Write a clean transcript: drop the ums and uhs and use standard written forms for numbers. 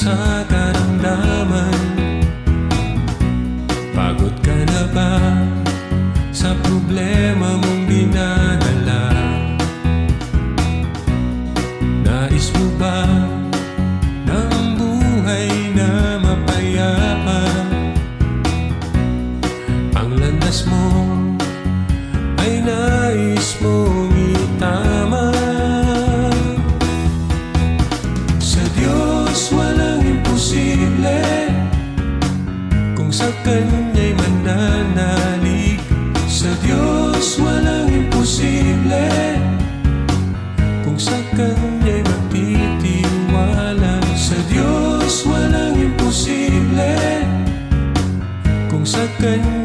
sa karamdaman. Pagod ka na ba sa problema mong dinadala? Nais mo ba ng buhay na mapayapa? Ang landas mo ay nais mong itama. Sa Diyos walang imposible, kung sa Kanya'y mananalig. Sa Diyos walang imposible, kung sa Kanya'y magtitiwala. Sa Diyos walang imposible, kung sa Kanya